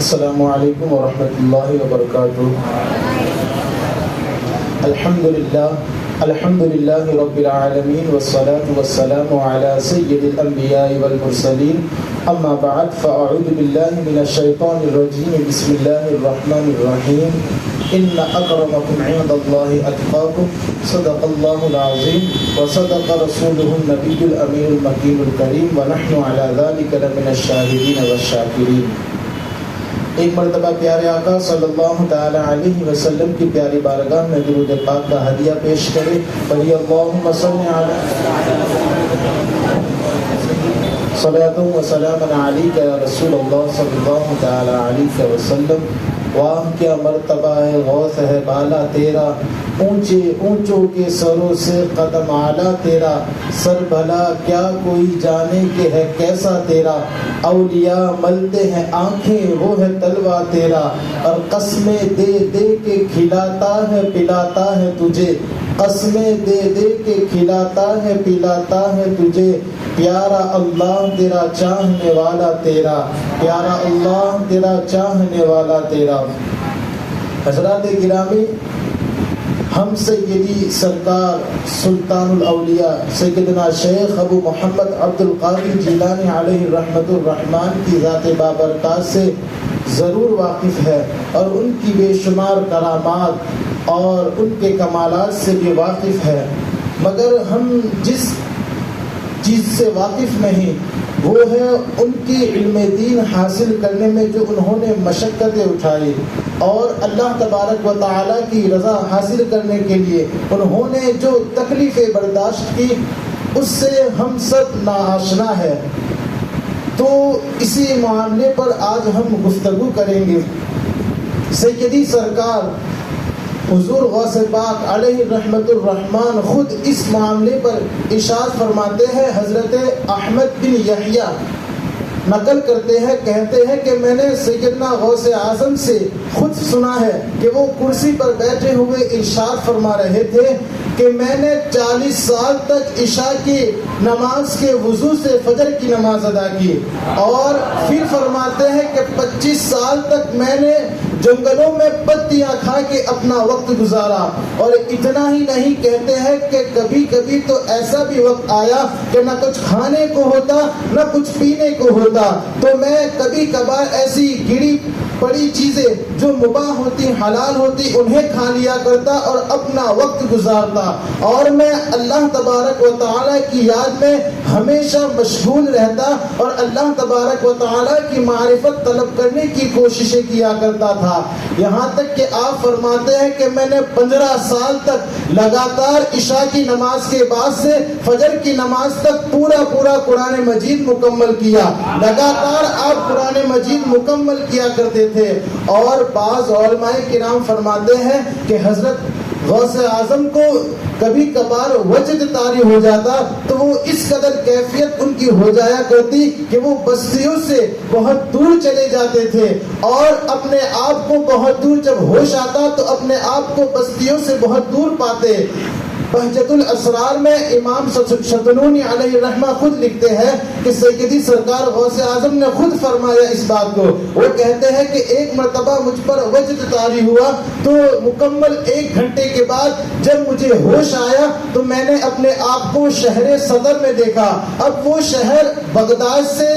السلام علیکم ورحمۃ اللہ وبرکاتہ۔ الحمد للہ رب العالمین والصلاة والسلام علی سید الانبیاء والمرسلین، اما بعد فاعوذ باللہ من الشیطان الرجیم، بسم اللہ الرحمن الرحیم۔ ان اکرمکم عند اللہ اتقاکم، صدق اللہ العظیم وصدق رسولہ النبی الامین المکین الکریم، ونحن علی ذلک لمن الشاہدین والشاکرین۔ ایک مرتبہ پیارے آقا صلی اللہ تعالی علیہ وسلم کی پیاری بارگاہ میں درود پاک کا ہدیہ پیش کرے۔ پڑھی اللہم صلی علی صلاۃ و سلام علیک یا رسول اللہ صلی اللہ تعالی علیہ وسلم۔ واہ کیا مرتبہ ہے، غوث ہے بالا تیرا، اونچے اونچوں کے سروں سے قدم اعلیٰ تیرا، سر بھلا کیا کوئی جانے کہ ہے کیسا تیرا، اولیاء ملتے ہیں آنکھیں وہ ہے تلوا تیرا، اور قسمیں دے دے کے کھلاتا ہے پلاتا ہے تجھے، قسمیں دے دے کے کھلاتا ہے پلاتا ہے تجھے، پیارا اللہ تیرا چاہنے والا تیرا، پیارا اللہ تیرا چاہنے والا تیرا۔ حضرات گرامی، ہم سیدی سرکار سلطان الاولیاء سیدنا شیخ ابو محمد عبد القادر جیلانی علیہ رحمت الرحمن کی ذات بابرکات سے ضرور واقف ہے، اور ان کی بے شمار کرامات اور ان کے کمالات سے بھی واقف ہے، مگر ہم جس چیز سے واقف نہیں وہ ہے ان کی علم دین حاصل کرنے میں جو انہوں نے مشقتیں اٹھائی، اور اللہ تبارک و تعالیٰ کی رضا حاصل کرنے کے لیے انہوں نے جو تکلیفیں برداشت کی، اس سے ہم سب ناآشنا ہے۔ تو اسی معاملے پر آج ہم گفتگو کریں گے۔ سیدی سرکار حضور غوث پاک علیہ رحمت الرحمن خود اس معاملے پر ارشاد فرماتے ہیں۔ حضرت احمد بن یحییٰ نقل کرتے ہیں، کہتے ہیں کہ میں نے سیدنا غوث اعظم سے خود سنا ہے کہ وہ کرسی پر بیٹھے ہوئے ارشاد فرما رہے تھے کہ میں نے 40 سال تک عشاء کی نماز کے وضو سے فجر کی نماز ادا کی، اور پھر فرماتے ہیں کہ 25 سال تک میں نے جنگلوں میں پتیاں کھا کے اپنا وقت گزارا، اور اتنا ہی نہیں، کہتے ہیں کہ کبھی کبھی تو ایسا بھی وقت آیا کہ نہ کچھ کھانے کو ہوتا نہ کچھ پینے کو ہوتا، تو میں کبھی کبھار ایسی گری پڑی چیزیں جو مباح ہوتی حلال ہوتی انہیں کھا لیا کرتا اور اپنا وقت گزارتا، اور میں اللہ تبارک و تعالیٰ کی یاد میں ہمیشہ مشغول رہتا، اور اللہ تبارک و تعالیٰ کی معرفت طلب کرنے کی کوششیں کیا کرتا تھا۔ یہاں تک کہ آپ فرماتے ہیں کہ میں نے 15 سال تک لگاتار عشاء کی نماز کے بعد سے فجر کی نماز تک پورا قرآن مجید مکمل کیا، لگاتار آپ قرآن مجید مکمل کیا کرتے تھے۔ اور بعض علماء کرام فرماتے ہیں کہ حضرت غوث اعظم کو کبھی کبھار وجد طاری ہو جاتا تو وہ اس قدر کیفیت ان کی ہو جایا کرتی کہ وہ بستیوں سے بہت دور چلے جاتے تھے، اور اپنے آپ کو بہت دور جب ہوش آتا تو اپنے آپ کو بستیوں سے بہت دور پاتے۔ بہجت الاسرار میں امام شتنونی علیہ الرحمہ خود لکھتے ہیں کہ سیدی سرکار غوث اعظم نے خود فرمایا اس بات کو۔ وہ کہتے ہیں کہ ایک مرتبہ مجھ پر وجد طاری ہوا تو مکمل 1 گھنٹے کے بعد جب مجھے ہوش آیا تو میں نے اپنے آپ کو شہر صدر میں دیکھا۔ اب وہ شہر بغداد سے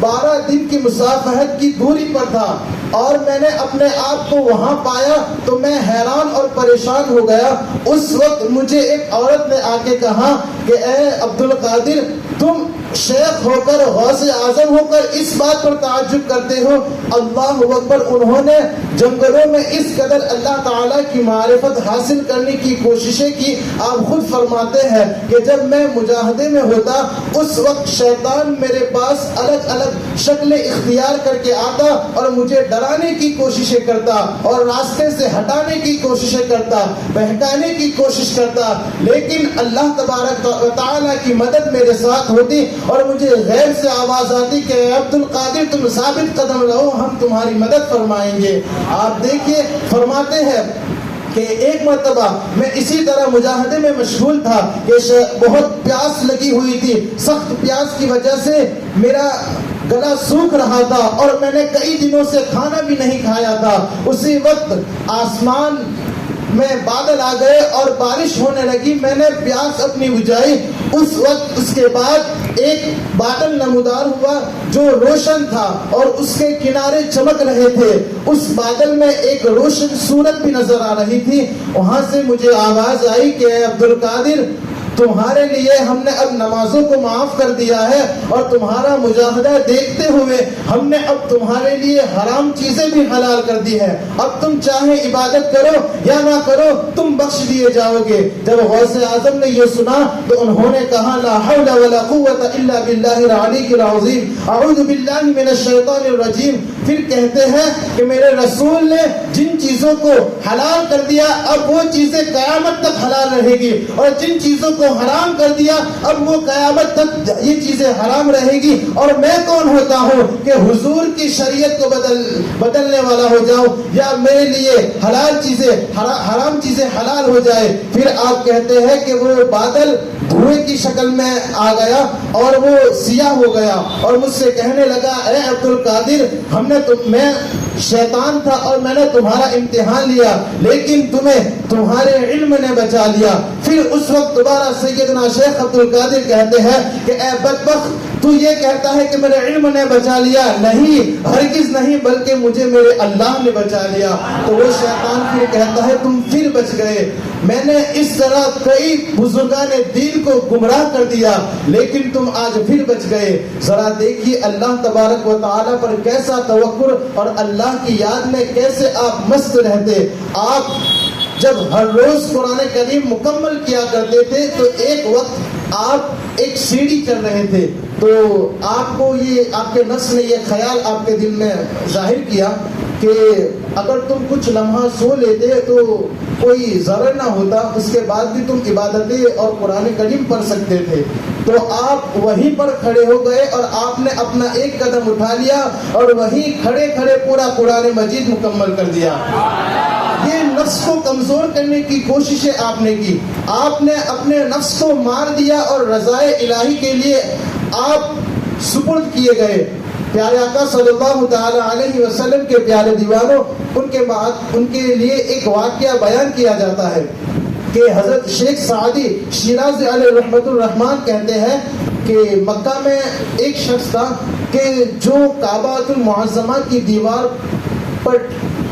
12 دن کی مسافت کی دوری پر تھا، اور میں نے اپنے آپ کو وہاں پایا تو میں حیران اور پریشان ہو گیا۔ اس وقت مجھے ایک عورت نے آ کے کہا کہ اے عبد القادر، تم شیخ ہو کر غوث اعظم ہو کر اس بات پر تعجب کرتے ہو؟ اللہ اکبر! انہوں نے جنگلوں میں اس قدر اللہ تعالیٰ کی معرفت حاصل کرنے کی کوششیں کی۔ آپ خود فرماتے ہیں کہ جب میں مجاہدے میں ہوتا اس وقت شیطان میرے پاس الگ الگ شکلیں اختیار کر کے آتا اور مجھے ڈرانے کی کوششیں کرتا اور راستے سے ہٹانے کی کوششیں کرتا، بہکانے کی کوشش کرتا، لیکن اللہ تبارک و تعالیٰ کی مدد میرے ساتھ ہوتی اور مجھے غیب سے آواز آتی کہ عبد القادر تم ثابت قدم رہو، ہم تمہاری مدد فرمائیں گے۔ آپ دیکھیے، فرماتے ہیں کہ ایک مرتبہ میں اسی طرح مجاہدے میں مشغول تھا کہ بہت پیاس لگی ہوئی تھی، سخت پیاس کی وجہ سے میرا گلا سوکھ رہا تھا اور میں نے کئی دنوں سے کھانا بھی نہیں کھایا تھا، اسی وقت آسمان میں بادل آ گئے اور بارش ہونے لگی، میں نے پیاس اپنی بجھائی، اس وقت اس کے بعد ایک بادل نمودار ہوا جو روشن تھا اور اس کے کنارے چمک رہے تھے، اس بادل میں ایک روشن صورت بھی نظر آ رہی تھی، وہاں سے مجھے آواز آئی کہ اے عبد القادر، تمہارے لیے ہم نے اب نمازوں کو معاف کر دیا ہے اور تمہارا مجاہدہ دیکھتے ہوئے ہم نے اب تمہارے لیے حرام چیزیں بھی حلال کر دی ہے، اب تم چاہے عبادت کرو یا نہ کرو تم بخش دیے جاؤ گے۔ جب غوث اعظم نے یہ سنا تو انہوں نے کہا لا حول ولا قوت الا باللہ العلی العظیم، اعوذ باللہ من الشیطان الرجیم۔ پھر کہتے ہیں کہ میرے رسول نے جن چیزوں کو حلال کر دیا اب وہ چیزیں قیامت تک حلال رہے گی، اور جن چیزوں کو حرام کر دیا اب وہ قیامت تک یہ چیزیں حرام رہے گی، اور میں کون ہوتا ہوں کہ حضور کی شریعت کو بدلنے والا ہو جاؤں یا میرے لیے حرام چیزیں حلال ہو جائے۔ پھر آپ کہتے ہیں کہ وہ بادل دھوئے کی شکل میں آ گیا اور وہ سیاہ ہو گیا اور مجھ سے کہنے لگا اے عبد القادر، میں شیطان تھا اور میں نے تمہارا امتحان لیا لیکن تمہیں تمہارے علم نے بچا لیا۔ پھر اس وقت دوبارہ سیدنا شیخ عبد القادر کہتے ہیں کہ اے بدبخت، تو یہ کہتا ہے کہ میرے علم نے بچا لیا، نہیں ہرگز نہیں، بلکہ مجھے میرے اللہ نے بچا لیا۔ تو وہ شیطان پھر کہتا ہے تم پھر بچ گئے، میں نے اس طرح کئی بزرگان دین کو گمراہ کر دیا لیکن تم آج پھر بچ گئے۔ ذرا دیکھیے اللہ تبارک و تعالی پر کیسا توکل اور اللہ کی یاد میں کیسے آپ مست رہتے۔ آپ جب ہر روز قرآن کریم مکمل کیا کرتے تھے تو ایک وقت آپ ایک سیڑھی چڑھ رہے تھے تو آپ کو یہ آپ کے نفس نے یہ خیال آپ کے دل میں ظاہر کیا کہ اگر تم کچھ لمحہ سو لیتے تو کوئی ضرر نہ ہوتا، اس کے بعد بھی تم عبادتیں اور قرآن کریم پڑھ سکتے تھے۔ تو آپ وہیں پر کھڑے ہو گئے اور آپ نے اپنا ایک قدم اٹھا لیا اور وہیں کھڑے کھڑے پورا قرآن مجید مکمل کر دیا۔ یہ نفس کو کمزور کرنے کی کوششیں آپ نے کی، آپ نے اپنے نفس کو مار دیا اور رضائے الہی کے لیے آپ سپرد کیے گئے۔ پیارے آقا صلی اللہ تعالی علیہ وسلم کے پیارے دیوانوں، ان کے لیے ایک واقعہ بیان کیا جاتا ہے کہ حضرت شیخ سعدی شیرازی علیہ رحمت الرحمن کہتے ہیں کہ مکہ میں ایک شخص تھا کہ جو کعبۃ المعظمہ کی دیوار پر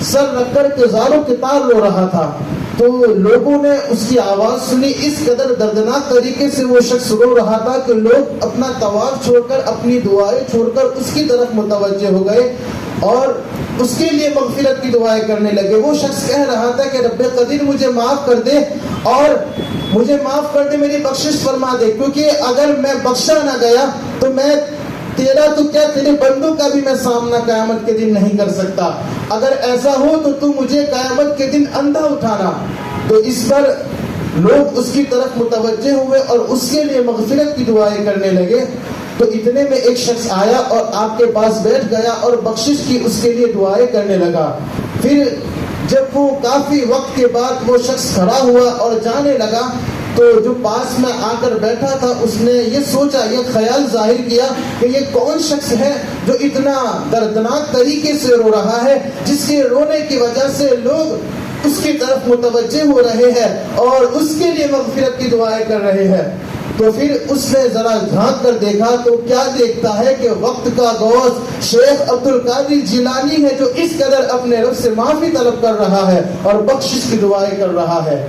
سر رکھ کر تزاروں کے تار رو رہا تھا، تو لوگوں نے اس کی آواز سنی، اس قدر دردناک طریقے سے وہ شخص رو رہا تھا کہ لوگ اپنا طواف چھوڑ کر اپنی دعائیں چھوڑ کر اس کی طرف متوجہ ہو گئے اور اس کے لیے مغفرت کی دعائیں کرنے لگے۔ وہ شخص کہہ رہا تھا کہ رب قدیر مجھے معاف کر دے اور مجھے معاف کر دے، میری بخشش فرما دے، کیونکہ اگر میں بخشا نہ گیا تو میں تیرا تو کیا تیرے بندوں کا بھی میں سامنا قیامت کے دن نہیں کر سکتا، اگر ایسا ہو تو مجھے قیامت کے دن اندھا اٹھانا۔ تو اس پر لوگ اس کی طرف متوجہ ہوئے اور اس کے لیے مغفرت کی دعائیں کرنے لگے۔ تو اتنے میں ایک شخص آیا اور آپ کے پاس بیٹھ گیا اور بخشش کی اس کے لیے دعائیں کرنے لگا۔ پھر جب وہ کافی وقت کے بعد وہ شخص کھڑا ہوا اور جانے لگا تو جو پاس میں آ کر بیٹھا تھا اس نے یہ سوچا، یہ خیال ظاہر کیا کہ یہ کون شخص ہے جو اتنا دردناک طریقے سے رو رہا ہے، جس کے رونے کی وجہ سے لوگ اس کی طرف متوجہ ہو رہے ہیں اور اس کے لیے مغفرت کی دعائیں کر رہے ہیں۔ تو پھر اس نے ذرا جھانک کر دیکھا تو کیا دیکھتا ہے کہ وقت کا غوث شیخ عبد القادر جیلانی ہے جو اس قدر اپنے رب سے معافی طلب کر رہا ہے اور بخشش کی دعائیں کر رہا ہے۔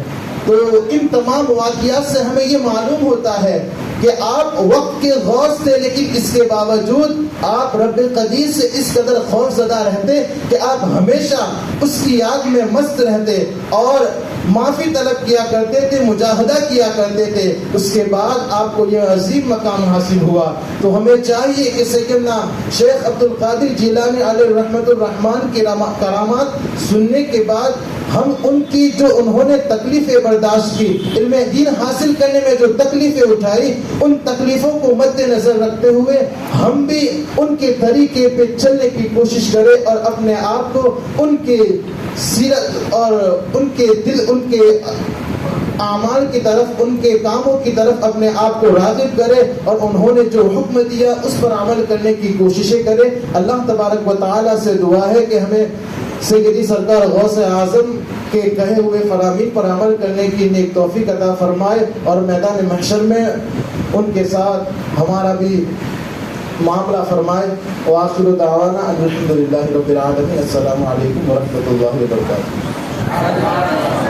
تو ان تمام واقعات سے ہمیں یہ معلوم ہوتا ہے کہ آپ وقت کے غوث تھے لیکن اس کے باوجود آپ رب قدیر سے اس قدر خوف زدہ رہتے کہ آپ ہمیشہ اس کی یاد میں مست رہتے اور معافی طلب کیا کرتے تھے، مجاہدہ کیا کرتے تھے۔ اس کے بعد آپ کو یہ عظیم مقام حاصل ہوا۔ تو ہمیں چاہیے کہ سیدنا شیخ عبد القادر جیلانی علیہ رحمت الرحمن کی کرامات سننے کے بعد ہم ان کی جو انہوں نے تکلیفیں برداشت کی، علم دین حاصل کرنے میں جو تکلیفیں اٹھائی، ان تکلیفوں کو مد نظر رکھتے ہوئے ہم بھی ان کے طریقے پہ چلنے کی کوشش کریں اور اپنے آپ کو ان کے سیرت اور ان کے دل، ان کے اعمال کی طرف، ان کے کاموں کی طرف اپنے آپ کو راغب کرے اور انہوں نے جو حکم دیا اس پر عمل کرنے کی کوششیں کرے۔ اللہ تبارک و تعالیٰ سے دعا ہے کہ ہمیں سیدی سرکار غوث اعظم کے کہے ہوئے فرامین پر عمل کرنے کی نیک توفیق عطا فرمائے اور میدان محشر میں ان کے ساتھ ہمارا بھی معاملہ فرمائے۔ وآخر دعوانا الحمدللہ رب العالمین۔ السلام علیکم ورحمۃ اللہ وبرکاتہ۔